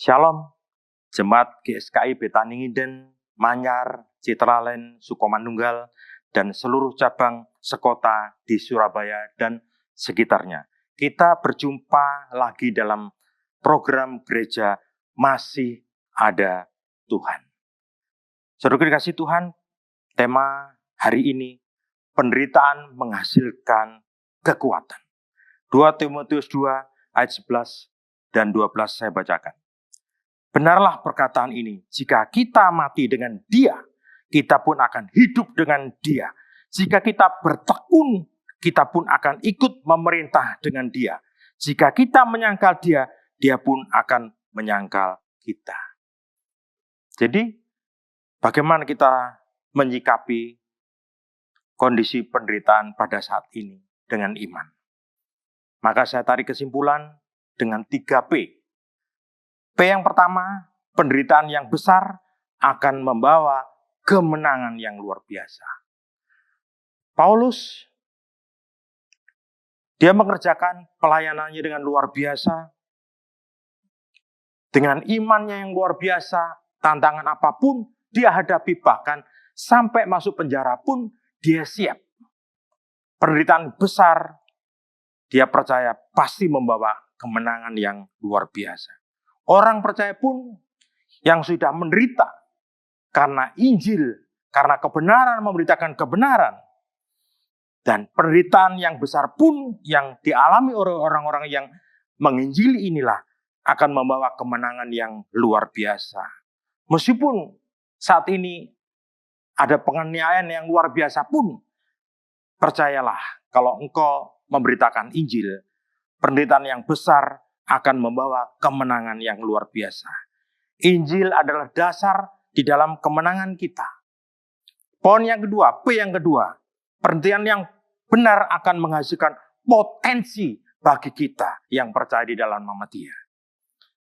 Shalom, Jemaat GSKI Betani Nginden, Manyar, Citralen, Sukomanunggal, dan seluruh cabang sekota di Surabaya dan sekitarnya. Kita berjumpa lagi dalam program gereja Masih Ada Tuhan. Saudara dikasih Tuhan, tema hari ini, penderitaan menghasilkan kekuatan. 2 Timotius 2 ayat 11 dan 12 saya bacakan. Benarlah perkataan ini, jika kita mati dengan Dia, kita pun akan hidup dengan Dia. Jika kita bertekun, kita pun akan ikut memerintah dengan Dia. Jika kita menyangkal Dia, Dia pun akan menyangkal kita. Jadi, bagaimana kita menyikapi kondisi penderitaan pada saat ini dengan iman? Maka saya tarik kesimpulan dengan 3P. P yang pertama, penderitaan yang besar akan membawa kemenangan yang luar biasa. Paulus, dia mengerjakan pelayanannya dengan luar biasa, dengan imannya yang luar biasa, tantangan apapun dia hadapi, bahkan sampai masuk penjara pun dia siap. Penderitaan besar, dia percaya pasti membawa kemenangan yang luar biasa. Orang percaya pun yang sudah menderita karena Injil, karena kebenaran, memberitakan kebenaran. Dan penderitaan yang besar pun yang dialami oleh orang-orang yang menginjili inilah akan membawa kemenangan yang luar biasa. Meskipun saat ini ada penganiayaan yang luar biasa pun, percayalah kalau engkau memberitakan Injil, penderitaan yang besar akan membawa kemenangan yang luar biasa. Injil adalah dasar di dalam kemenangan kita. Poin yang kedua, P yang kedua, penderitaan yang benar akan menghasilkan potensi bagi kita yang percaya di dalam nama Dia.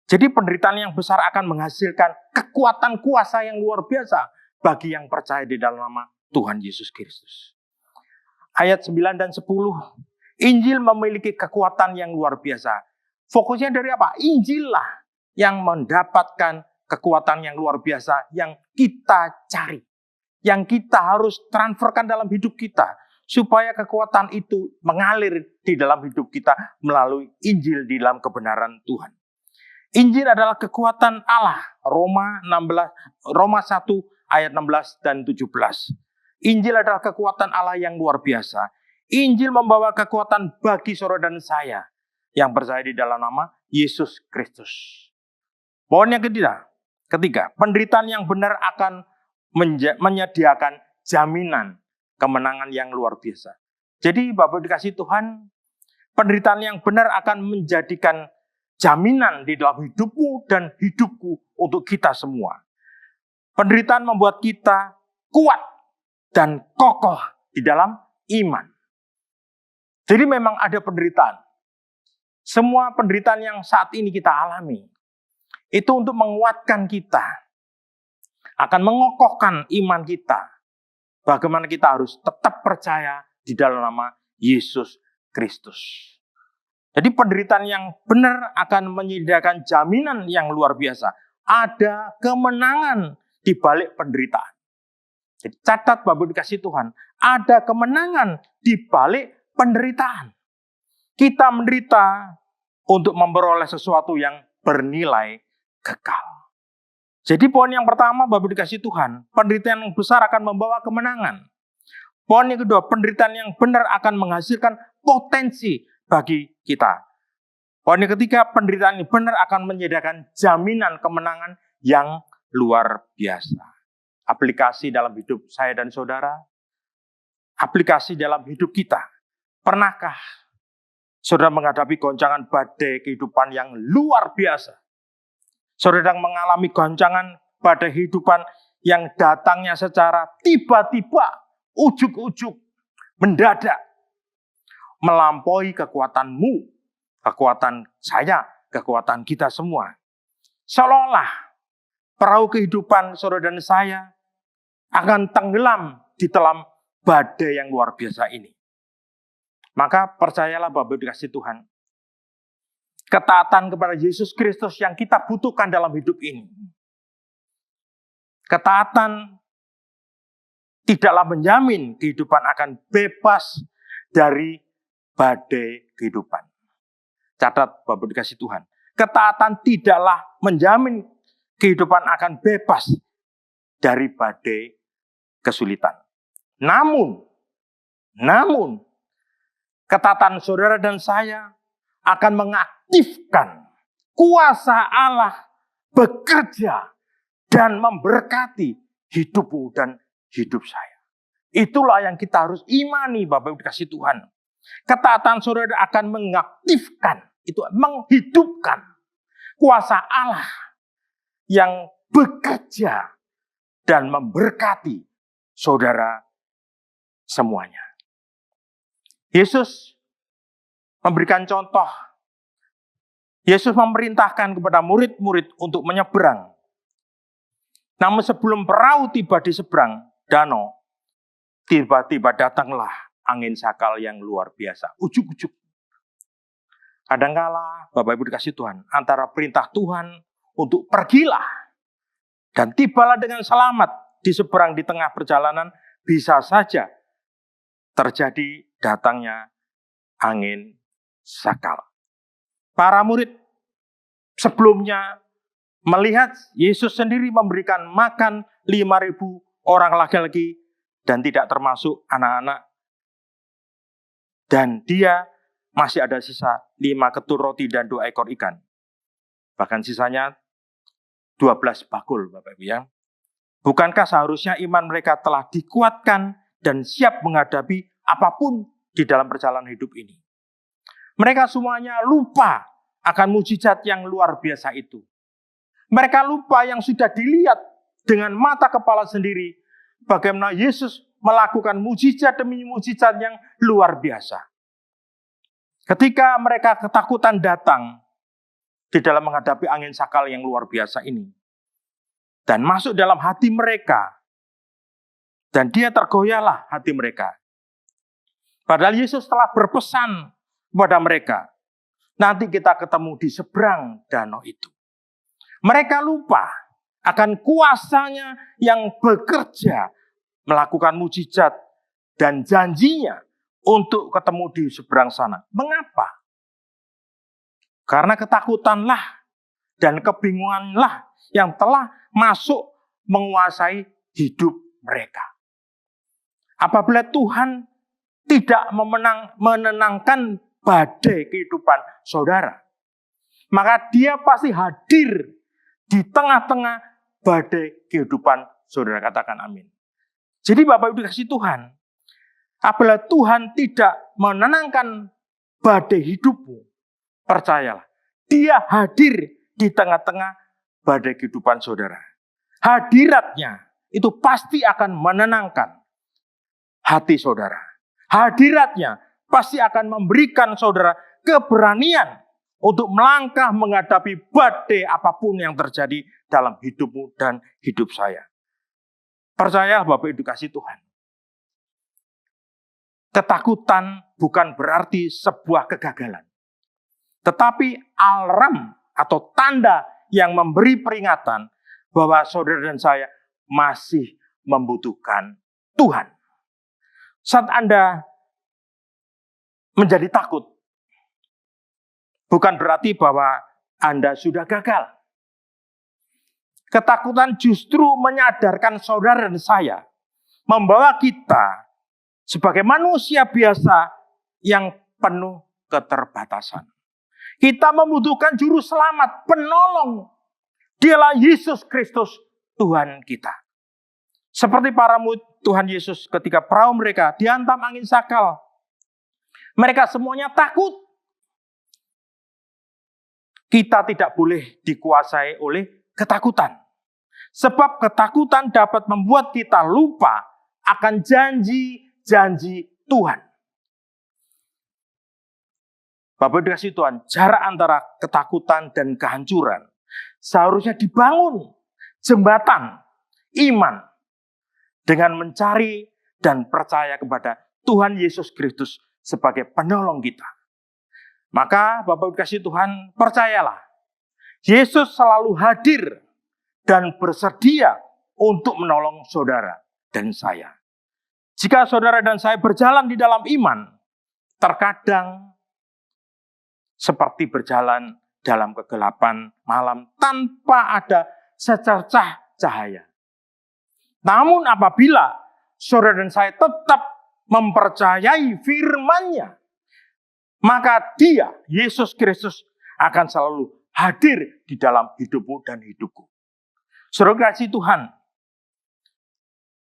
Jadi penderitaan yang besar akan menghasilkan kekuatan kuasa yang luar biasa bagi yang percaya di dalam nama Tuhan Yesus Kristus. Ayat 9 dan 10, Injil memiliki kekuatan yang luar biasa. Fokusnya dari apa? Injil lah yang mendapatkan kekuatan yang luar biasa yang kita cari. Yang kita harus transferkan dalam hidup kita. Supaya kekuatan itu mengalir di dalam hidup kita melalui Injil di dalam kebenaran Tuhan. Injil adalah kekuatan Allah. Roma 1 ayat 16 dan 17. Injil adalah kekuatan Allah yang luar biasa. Injil membawa kekuatan bagi saudara dan saya yang percaya di dalam nama Yesus Kristus. Poin yang ketiga, penderitaan yang benar akan menyediakan jaminan kemenangan yang luar biasa. Jadi Bapak dikasih Tuhan, penderitaan yang benar akan menjadikan jaminan di dalam hidupmu dan hidupku untuk kita semua. Penderitaan membuat kita kuat dan kokoh di dalam iman. Jadi memang ada penderitaan. Semua penderitaan yang saat ini kita alami, itu untuk menguatkan kita, akan mengokohkan iman kita. Bagaimana kita harus tetap percaya di dalam nama Yesus Kristus. Jadi penderitaan yang benar akan menyediakan jaminan yang luar biasa. Ada kemenangan di balik penderitaan. Jadi catat Bapak dikasih Tuhan, ada kemenangan di balik penderitaan. Kita menderita untuk memperoleh sesuatu yang bernilai kekal. Jadi poin yang pertama, Bapak dikasih Tuhan, penderitaan yang besar akan membawa kemenangan. Poin yang kedua, penderitaan yang benar akan menghasilkan potensi bagi kita. Poin yang ketiga, penderitaan yang benar akan menyediakan jaminan kemenangan yang luar biasa. Aplikasi dalam hidup saya dan saudara, aplikasi dalam hidup kita. Pernahkah saudara menghadapi goncangan badai kehidupan yang luar biasa? Saudara sedang mengalami goncangan badai kehidupan yang datangnya secara tiba-tiba, ujuk-ujuk, mendadak, melampaui kekuatanmu, kekuatan saya, kekuatan kita semua. Seolah-olah perahu kehidupan saudara dan saya akan tenggelam di dalam badai yang luar biasa ini. Maka percayalah Bapak dikasih Tuhan. Ketaatan kepada Yesus Kristus yang kita butuhkan dalam hidup ini. Ketaatan tidaklah menjamin kehidupan akan bebas dari badai kehidupan. Catat Bapak dikasih Tuhan. Ketaatan tidaklah menjamin kehidupan akan bebas dari badai kesulitan. Namun, ketaatan saudara dan saya akan mengaktifkan kuasa Allah bekerja dan memberkati hidupmu dan hidup saya. Itulah yang kita harus imani, Bapak Ibu dikasih Tuhan. Ketaatan saudara akan mengaktifkan, itu menghidupkan kuasa Allah yang bekerja dan memberkati saudara semuanya. Yesus memberikan contoh. Yesus memerintahkan kepada murid-murid untuk menyeberang. Namun sebelum perahu tiba di seberang danau, tiba-tiba datanglah angin sakal yang luar biasa. Ujuk-ujuk. Kadangkala, Bapak Ibu dikasih Tuhan, antara perintah Tuhan untuk pergilah dan tibalah dengan selamat di seberang di tengah perjalanan, bisa saja terjadi datangnya angin sakal. Para murid sebelumnya melihat Yesus sendiri memberikan makan 5.000 orang laki-laki dan tidak termasuk anak-anak. Dan dia masih ada sisa 5 ketul roti dan 2 ekor ikan. Bahkan sisanya 12 bakul, Bapak Ibu ya. Bukankah seharusnya iman mereka telah dikuatkan dan siap menghadapi apapun di dalam perjalanan hidup ini? Mereka semuanya lupa akan mujizat yang luar biasa itu. Mereka lupa yang sudah dilihat dengan mata kepala sendiri, bagaimana Yesus melakukan mujizat demi mujizat yang luar biasa. Ketika mereka ketakutan datang di dalam menghadapi angin sakal yang luar biasa ini, dan masuk dalam hati mereka, dan dia tergoyahlah hati mereka. Padahal Yesus telah berpesan kepada mereka, nanti kita ketemu di seberang danau itu. Mereka lupa akan kuasanya yang bekerja melakukan mujizat dan janjinya untuk ketemu di seberang sana. Mengapa? Karena ketakutanlah dan kebingunganlah yang telah masuk menguasai hidup mereka. Apabila Tuhan tidak menenangkan badai kehidupan saudara, maka dia pasti hadir di tengah-tengah badai kehidupan saudara. Katakan amin. Jadi Bapak Ibu dikasih Tuhan, apabila Tuhan tidak menenangkan badai hidupmu, percayalah, dia hadir di tengah-tengah badai kehidupan saudara. Hadiratnya itu pasti akan menenangkan hati saudara. Hadiratnya pasti akan memberikan saudara keberanian untuk melangkah menghadapi badai apapun yang terjadi dalam hidupmu dan hidup saya. Percaya Bapak Ibu dikasih Tuhan. Ketakutan bukan berarti sebuah kegagalan. Tetapi alarm atau tanda yang memberi peringatan bahwa saudara dan saya masih membutuhkan Tuhan. Saat Anda menjadi takut, bukan berarti bahwa Anda sudah gagal. Ketakutan justru menyadarkan saudara dan saya, membawa kita sebagai manusia biasa yang penuh keterbatasan. Kita membutuhkan juru selamat, penolong. Dialah Yesus Kristus, Tuhan kita. Seperti para murid Tuhan Yesus ketika perahu mereka dihantam angin sakal. Mereka semuanya takut. Kita tidak boleh dikuasai oleh ketakutan. Sebab ketakutan dapat membuat kita lupa akan janji-janji Tuhan. Bapak dikasih Tuhan, jarak antara ketakutan dan kehancuran seharusnya dibangun jembatan iman dengan mencari dan percaya kepada Tuhan Yesus Kristus sebagai penolong kita. Maka Bapak Ibu kasih Tuhan, percayalah, Yesus selalu hadir dan bersedia untuk menolong saudara dan saya. Jika saudara dan saya berjalan di dalam iman, terkadang seperti berjalan dalam kegelapan malam tanpa ada secercah cahaya. Namun apabila saudara dan saya tetap mempercayai firman-Nya, maka Dia, Yesus Kristus, akan selalu hadir di dalam hidupmu dan hidupku. Saudara kasih Tuhan,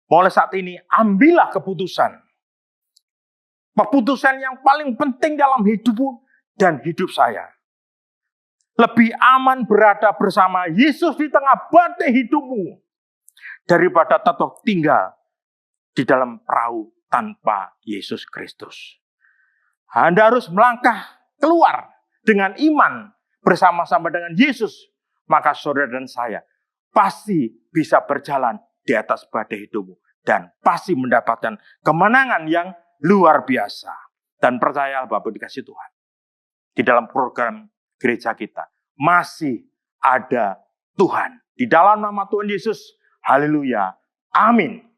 mulai saat ini ambillah keputusan. Keputusan yang paling penting dalam hidupmu dan hidup saya. Lebih aman berada bersama Yesus di tengah badai hidupmu daripada tetap tinggal di dalam perahu tanpa Yesus Kristus. Anda harus melangkah keluar dengan iman bersama-sama dengan Yesus. Maka saudara dan saya pasti bisa berjalan di atas badai hidupmu dan pasti mendapatkan kemenangan yang luar biasa. Dan percayalah Bapak dikasih Tuhan, di dalam program gereja kita masih ada Tuhan. Di dalam nama Tuhan Yesus, haleluya, amin.